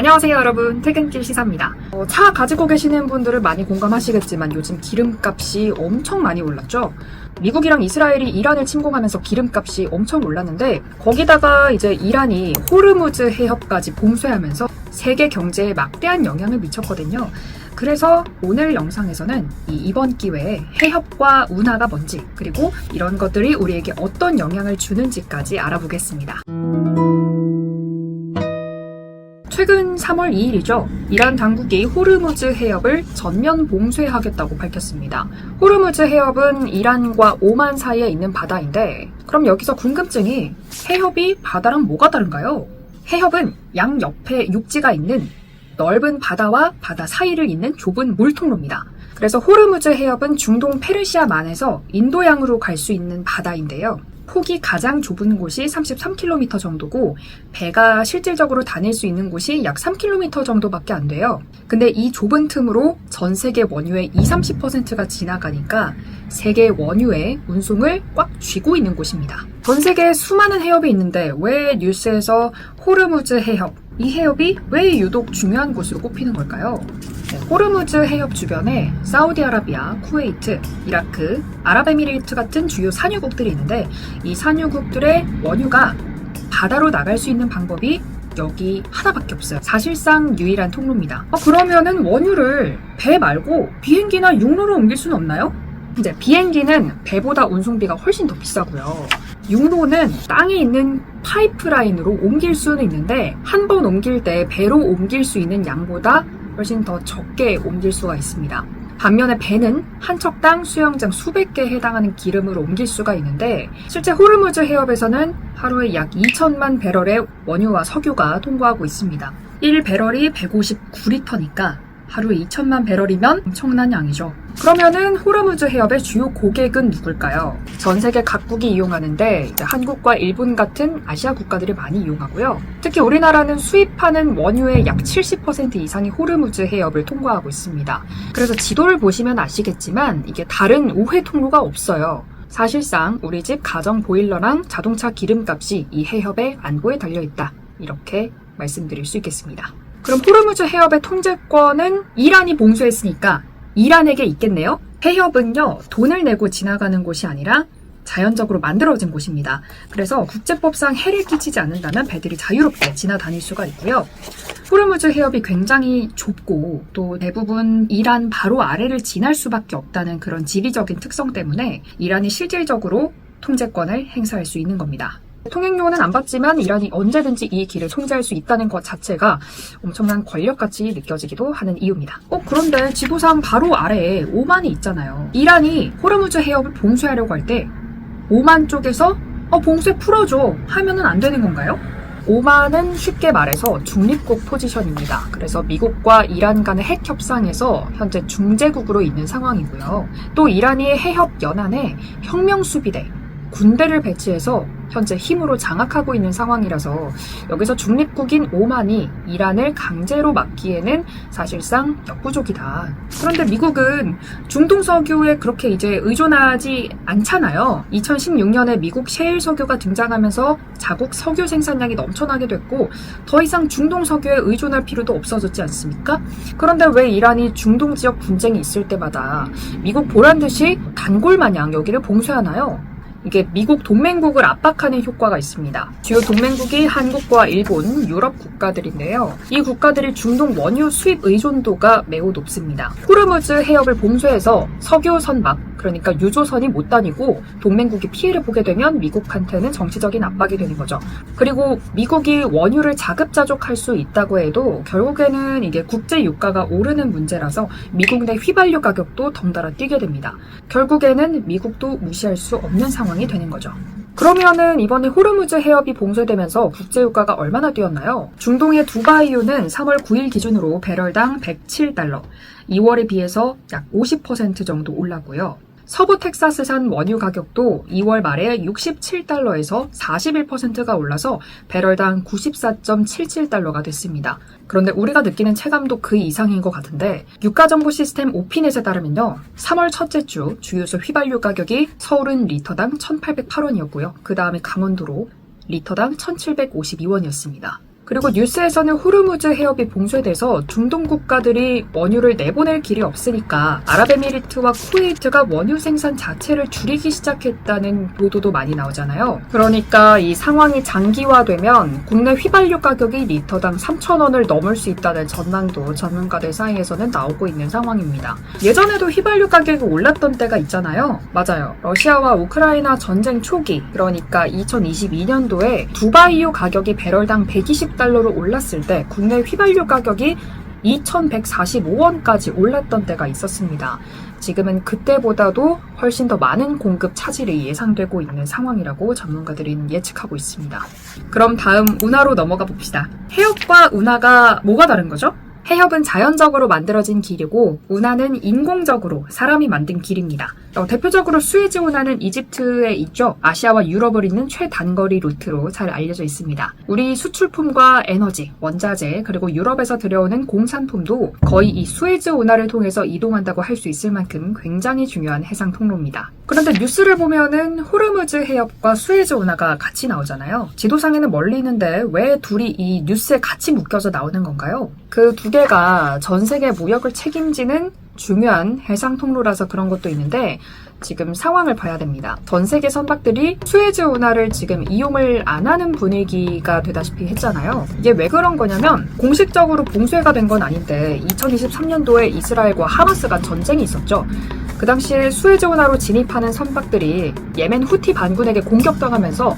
안녕하세요 여러분, 퇴근길 시사입니다. 차 가지고 계시는 분들은 많이 공감하시겠지만 요즘 기름값이 엄청 많이 올랐죠. 미국이랑 이스라엘이 이란을 침공하면서 기름값이 엄청 올랐는데 거기다가 이제 이란이 호르무즈 해협까지 봉쇄하면서 세계 경제에 막대한 영향을 미쳤거든요. 그래서 오늘 영상에서는 이번 기회에 해협과 운하가 뭔지, 그리고 이런 것들이 우리에게 어떤 영향을 주는지까지 알아보겠습니다. 최근 3월 2일이죠. 이란 당국이 호르무즈 해협을 전면 봉쇄하겠다고 밝혔습니다. 호르무즈 해협은 이란과 오만 사이에 있는 바다인데, 그럼 여기서 궁금증이, 해협이 바다랑 뭐가 다른가요? 해협은 양 옆에 육지가 있는 넓은 바다와 바다 사이를 잇는 좁은 물통로입니다. 그래서 호르무즈 해협은 중동 페르시아만에서 인도양으로 갈 수 있는 바다인데요. 폭이 가장 좁은 곳이 33km 정도고 배가 실질적으로 다닐 수 있는 곳이 약 3km 정도밖에 안 돼요. 근데 이 좁은 틈으로 전 세계 원유의 20-30%가 지나가니까 세계 원유의 운송을 꽉 쥐고 있는 곳입니다. 전 세계에 수많은 해협이 있는데 왜 뉴스에서 호르무즈 해협, 이 해협이 왜 유독 중요한 곳으로 꼽히는 걸까요? 호르무즈 해협 주변에 사우디아라비아, 쿠웨이트, 이라크, 아랍에미레이트 같은 주요 산유국들이 있는데 이 산유국들의 원유가 바다로 나갈 수 있는 방법이 여기 하나밖에 없어요. 사실상 유일한 통로입니다. 그러면은 원유를 배 말고 비행기나 육로로 옮길 수는 없나요? 이제 비행기는 배보다 운송비가 훨씬 더 비싸고요. 육로는 땅에 있는 파이프라인으로 옮길 수는 있는데 한 번 옮길 때 배로 옮길 수 있는 양보다 훨씬 더 적게 옮길 수가 있습니다. 반면에 배는 한 척당 수영장 수백 개에 해당하는 기름을 옮길 수가 있는데 실제 호르무즈 해협에서는 하루에 약 2천만 배럴의 원유와 석유가 통과하고 있습니다. 1배럴이 159리터니까 하루에 2천만 배럴이면 엄청난 양이죠. 그러면은 호르무즈 해협의 주요 고객은 누굴까요? 전 세계 각국이 이용하는데 이제 한국과 일본 같은 아시아 국가들이 많이 이용하고요. 특히 우리나라는 수입하는 원유의 약 70% 이상이 호르무즈 해협을 통과하고 있습니다. 그래서 지도를 보시면 아시겠지만 이게 다른 우회 통로가 없어요. 사실상 우리 집 가정 보일러랑 자동차 기름값이 이 해협의 안보에 달려있다. 이렇게 말씀드릴 수 있겠습니다. 그럼 호르무즈 해협의 통제권은 이란이 봉쇄했으니까 이란에게 있겠네요? 해협은요, 돈을 내고 지나가는 곳이 아니라 자연적으로 만들어진 곳입니다. 그래서 국제법상 해를 끼치지 않는다면 배들이 자유롭게 지나다닐 수가 있고요. 호르무즈 해협이 굉장히 좁고 또 대부분 이란 바로 아래를 지날 수밖에 없다는 그런 지리적인 특성 때문에 이란이 실질적으로 통제권을 행사할 수 있는 겁니다. 통행료는 안 받지만 이란이 언제든지 이 길을 통제할 수 있다는 것 자체가 엄청난 권력같이 느껴지기도 하는 이유입니다. 그런데 지도상 바로 아래에 오만이 있잖아요. 이란이 호르무즈 해협을 봉쇄하려고 할 때 오만 쪽에서 봉쇄 풀어줘 하면은 안 되는 건가요? 오만은 쉽게 말해서 중립국 포지션입니다. 그래서 미국과 이란 간의 핵 협상에서 현재 중재국으로 있는 상황이고요. 또 이란이 해협 연안에 혁명수비대, 군대를 배치해서 현재 힘으로 장악하고 있는 상황이라서 여기서 중립국인 오만이 이란을 강제로 막기에는 사실상 역부족이다. 그런데 미국은 중동 석유에 그렇게 이제 의존하지 않잖아요. 2016년에 미국 셰일 석유가 등장하면서 자국 석유 생산량이 넘쳐나게 됐고 더 이상 중동 석유에 의존할 필요도 없어졌지 않습니까? 그런데 왜 이란이 중동 지역 분쟁이 있을 때마다 미국 보란듯이 단골 마냥 여기를 봉쇄하나요? 이게 미국 동맹국을 압박하는 효과가 있습니다. 주요 동맹국이 한국과 일본, 유럽 국가들인데요. 이 국가들이 중동 원유 수입 의존도가 매우 높습니다. 호르무즈 해협을 봉쇄해서 석유 선박, 그러니까 유조선이 못 다니고 동맹국이 피해를 보게 되면 미국한테는 정치적인 압박이 되는 거죠. 그리고 미국이 원유를 자급자족할 수 있다고 해도 결국에는 이게 국제 유가가 오르는 문제라서 미국 내 휘발유 가격도 덩달아 뛰게 됩니다. 결국에는 미국도 무시할 수 없는 상황이 되는 거죠. 그러면은 이번에 호르무즈 해협이 봉쇄되면서 국제유가가 얼마나 뛰었나요? 중동의 두바이유는 3월 9일 기준으로 배럴당 107달러, 2월에 비해서 약 50% 정도 올랐고요. 서부 텍사스산 원유 가격도 2월 말에 67달러에서 41%가 올라서 배럴당 94.77달러가 됐습니다. 그런데 우리가 느끼는 체감도 그 이상인 것 같은데 유가정보 시스템 오피넷에 따르면요. 3월 첫째 주 주유소 휘발유 가격이 서울은 리터당 1,808원이었고요. 그 다음에 강원도로 리터당 1,752원이었습니다. 그리고 뉴스에서는 호르무즈 해협이 봉쇄돼서 중동 국가들이 원유를 내보낼 길이 없으니까 아랍에미리트와 쿠웨이트가 원유 생산 자체를 줄이기 시작했다는 보도도 많이 나오잖아요. 그러니까 이 상황이 장기화되면 국내 휘발유 가격이 리터당 3,000원을 넘을 수 있다는 전망도 전문가들 사이에서는 나오고 있는 상황입니다. 예전에도 휘발유 가격이 올랐던 때가 있잖아요. 맞아요. 러시아와 우크라이나 전쟁 초기, 그러니까 2022년도에 두바이유 가격이 배럴당 120달러로 올랐을 때 국내 휘발유 가격이 2,145원까지 올랐던 때가 있었습니다. 지금은 그때보다도 훨씬 더 많은 공급 차질이 예상되고 있는 상황이라고 전문가들은 예측하고 있습니다. 그럼 다음 운하로 넘어가 봅시다. 해협과 운하가 뭐가 다른 거죠? 해협은 자연적으로 만들어진 길이고 운하는 인공적으로 사람이 만든 길입니다. 대표적으로 수에즈 운하는 이집트에 있죠. 아시아와 유럽을 잇는 최단거리 루트로 잘 알려져 있습니다. 우리 수출품과 에너지, 원자재, 그리고 유럽에서 들여오는 공산품도 거의 이 수에즈 운하를 통해서 이동한다고 할 수 있을 만큼 굉장히 중요한 해상 통로입니다. 그런데 뉴스를 보면은 호르무즈 해협과 수에즈 운하가 같이 나오잖아요. 지도상에는 멀리 있는데 왜 둘이 이 뉴스에 같이 묶여서 나오는 건가요? 그 두 개가 전 세계 무역을 책임지는 중요한 해상 통로라서 그런 것도 있는데 지금 상황을 봐야 됩니다. 전 세계 선박들이 수에즈 운하를 지금 이용을 안 하는 분위기가 되다시피 했잖아요. 이게 왜 그런 거냐면 공식적으로 봉쇄가 된 건 아닌데 2023년도에 이스라엘과 하마스 간 전쟁이 있었죠. 그 당시에 수에즈 운하로 진입하는 선박들이 예멘 후티 반군에게 공격당하면서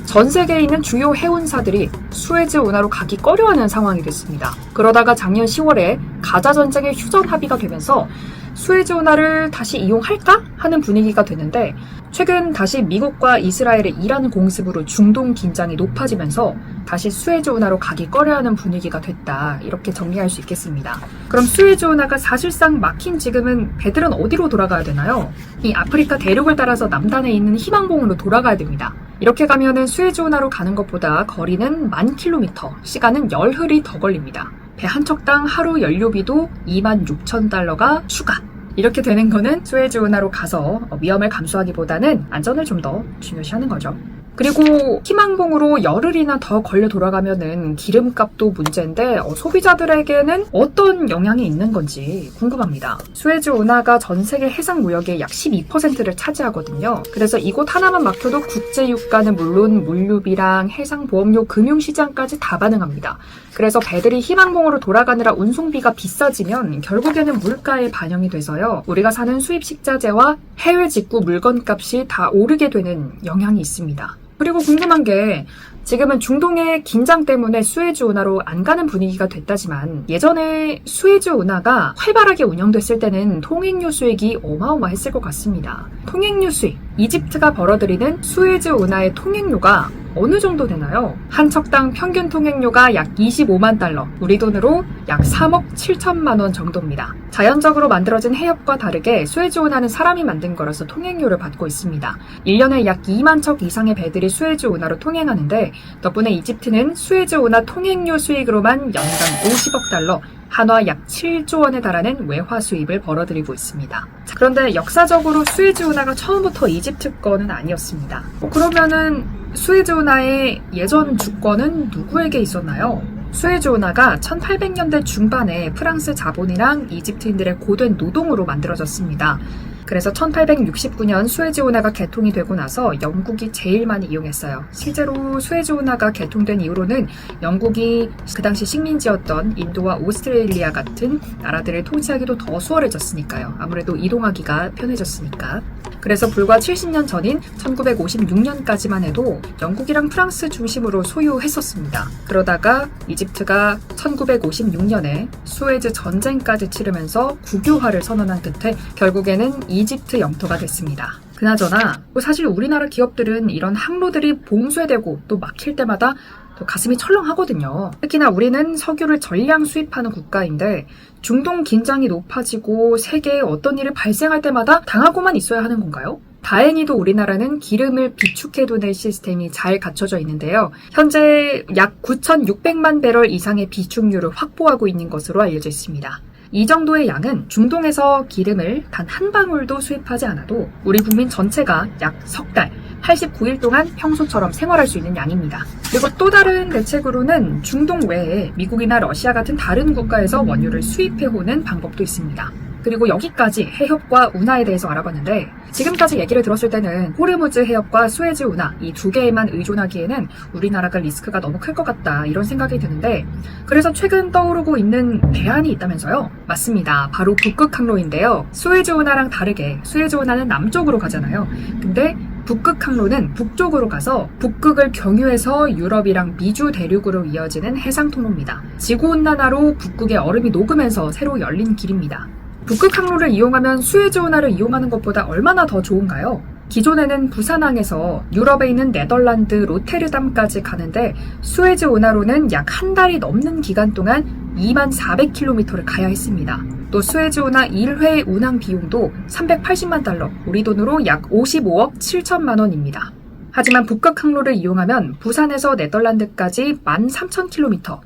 전 세계에 있는 주요 해운사들이 수에즈 운하로 가기 꺼려하는 상황이 됐습니다. 그러다가 작년 10월에 가자 전쟁의 휴전 합의가 되면서 수에즈 운하를 다시 이용할까 하는 분위기가 됐는데 최근 다시 미국과 이스라엘의 이란 공습으로 중동 긴장이 높아지면서 다시 수에즈 운하로 가기 꺼려하는 분위기가 됐다. 이렇게 정리할 수 있겠습니다. 그럼 수에즈 운하가 사실상 막힌 지금은 배들은 어디로 돌아가야 되나요? 이 아프리카 대륙을 따라서 남단에 있는 희망봉으로 돌아가야 됩니다. 이렇게 가면은 수에즈 운하로 가는 것보다 거리는 10,000km, 시간은 열흘이 더 걸립니다. 배 한 척당 하루 연료비도 26,000달러가 추가. 이렇게 되는 거는 수에즈 운하로 가서 위험을 감수하기보다는 안전을 좀 더 중요시하는 거죠. 그리고 희망봉으로 열흘이나 더 걸려 돌아가면은 기름값도 문제인데 소비자들에게는 어떤 영향이 있는 건지 궁금합니다. 수에즈 운하가 전 세계 해상 무역의 약 12%를 차지하거든요. 그래서 이곳 하나만 막혀도 국제 유가는 물론 물류비랑 해상 보험료 금융시장까지 다 반응합니다. 그래서 배들이 희망봉으로 돌아가느라 운송비가 비싸지면 결국에는 물가에 반영이 돼서요. 우리가 사는 수입 식자재와 해외 직구 물건값이 다 오르게 되는 영향이 있습니다. 그리고 궁금한 게 지금은 중동의 긴장 때문에 수에즈 운하로 안 가는 분위기가 됐다지만 예전에 수에즈 운하가 활발하게 운영됐을 때는 통행료 수익이 어마어마했을 것 같습니다. 통행료 수익, 이집트가 벌어들이는 수에즈 운하의 통행료가 어느 정도 되나요? 한 척당 평균 통행료가 약 25만 달러, 우리 돈으로 약 3억 7천만 원 정도입니다. 자연적으로 만들어진 해협과 다르게 수에즈 운하는 사람이 만든 거라서 통행료를 받고 있습니다. 1년에 약 2만 척 이상의 배들이 수에즈 운하로 통행하는데 덕분에 이집트는 수에즈 운하 통행료 수익으로만 연간 50억 달러, 한화 약 7조 원에 달하는 외화 수입을 벌어들이고 있습니다. 그런데 역사적으로 수에즈 운하가 처음부터 이집트 거는 아니었습니다. 그러면은 수에즈 운하의 예전 주권은 누구에게 있었나요? 수에즈 운하가 1800년대 중반에 프랑스 자본이랑 이집트인들의 고된 노동으로 만들어졌습니다. 그래서 1869년 수에즈 운하가 개통이 되고 나서 영국이 제일 많이 이용했어요. 실제로 수에즈 운하가 개통된 이후로는 영국이 그 당시 식민지였던 인도와 오스트레일리아 같은 나라들을 통치하기도 더 수월해졌으니까요. 아무래도 이동하기가 편해졌으니까. 그래서 불과 70년 전인 1956년까지만 해도 영국이랑 프랑스 중심으로 소유했었습니다. 그러다가 이집트가 1956년에 수에즈 전쟁까지 치르면서 국유화를 선언한 끝에 결국에는 이집트 영토가 됐습니다. 그나저나 사실 우리나라 기업들은 이런 항로들이 봉쇄되고 또 막힐 때마다 또 가슴이 철렁하거든요. 특히나 우리는 석유를 전량 수입하는 국가인데 중동 긴장이 높아지고 세계에 어떤 일이 발생할 때마다 당하고만 있어야 하는 건가요? 다행히도 우리나라는 기름을 비축해두는 시스템이 잘 갖춰져 있는데요. 현재 약 9,600만 배럴 이상의 비축률을 확보하고 있는 것으로 알려져 있습니다. 이 정도의 양은 중동에서 기름을 단 한 방울도 수입하지 않아도 우리 국민 전체가 약 석 달, 89일 동안 평소처럼 생활할 수 있는 양입니다. 그리고 또 다른 대책으로는 중동 외에 미국이나 러시아 같은 다른 국가에서 원유를 수입해오는 방법도 있습니다. 그리고 여기까지 해협과 운하에 대해서 알아봤는데 지금까지 얘기를 들었을 때는 호르무즈 해협과 수에즈 운하 이 두 개에만 의존하기에는 우리나라가 리스크가 너무 클 것 같다 이런 생각이 드는데 그래서 최근 떠오르고 있는 대안이 있다면서요? 맞습니다. 바로 북극 항로인데요. 수에즈 운하랑 다르게 수에즈 운하는 남쪽으로 가잖아요. 근데 북극 항로는 북쪽으로 가서 북극을 경유해서 유럽이랑 미주 대륙으로 이어지는 해상 통로입니다. 지구온난화로 북극의 얼음이 녹으면서 새로 열린 길입니다. 북극 항로를 이용하면 수에즈 운하를 이용하는 것보다 얼마나 더 좋은가요? 기존에는 부산항에서 유럽에 있는 네덜란드 로테르담까지 가는데 수에즈 운하로는 약 한 달이 넘는 기간 동안 2400km를 가야 했습니다. 또 수에즈 운하 1회 운항 비용도 380만 달러, 우리 돈으로 약 55억 7천만 원입니다. 하지만 북극 항로를 이용하면 부산에서 네덜란드까지 13,000km,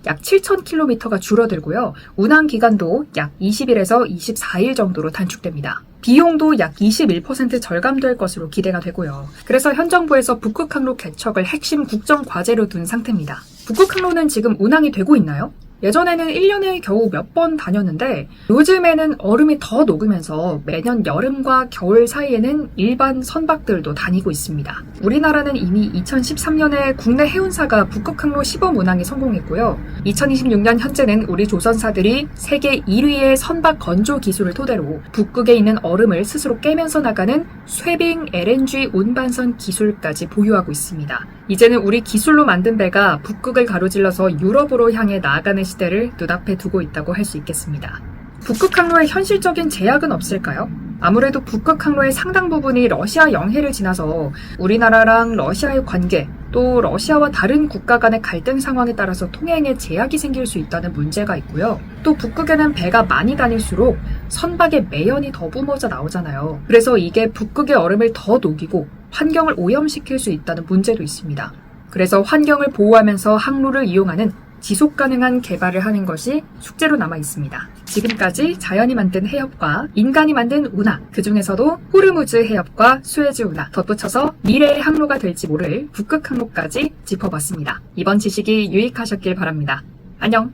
약 7,000km가 줄어들고요. 운항 기간도 약 20일에서 24일 정도로 단축됩니다. 비용도 약 21% 절감될 것으로 기대가 되고요. 그래서 현 정부에서 북극항로 개척을 핵심 국정 과제로 둔 상태입니다. 북극항로는 지금 운항이 되고 있나요? 예전에는 1년에 겨우 몇 번 다녔는데 요즘에는 얼음이 더 녹으면서 매년 여름과 겨울 사이에는 일반 선박들도 다니고 있습니다. 우리나라는 이미 2013년에 국내 해운사가 북극항로 시범 운항에 성공했고요. 2026년 현재는 우리 조선사들이 세계 1위의 선박 건조 기술을 토대로 북극에 있는 얼음을 스스로 깨면서 나가는 쇠빙 LNG 운반선 기술까지 보유하고 있습니다. 이제는 우리 기술로 만든 배가 북극을 가로질러서 유럽으로 향해 나아가는 시대를 눈앞에 두고 있다고 할 수 있겠습니다. 북극항로에 현실적인 제약은 없을까요? 아무래도 북극항로의 상당 부분이 러시아 영해를 지나서 우리나라랑 러시아의 관계, 또 러시아와 다른 국가 간의 갈등 상황에 따라서 통행에 제약이 생길 수 있다는 문제가 있고요. 또 북극에는 배가 많이 다닐수록 선박의 매연이 더 뿜어져 나오잖아요. 그래서 이게 북극의 얼음을 더 녹이고 환경을 오염시킬 수 있다는 문제도 있습니다. 그래서 환경을 보호하면서 항로를 이용하는 지속 가능한 개발을 하는 것이 숙제로 남아 있습니다. 지금까지 자연이 만든 해협과 인간이 만든 운하, 그 중에서도 호르무즈 해협과 수에즈 운하, 덧붙여서 미래의 항로가 될지 모를 북극 항로까지 짚어봤습니다. 이번 지식이 유익하셨길 바랍니다. 안녕!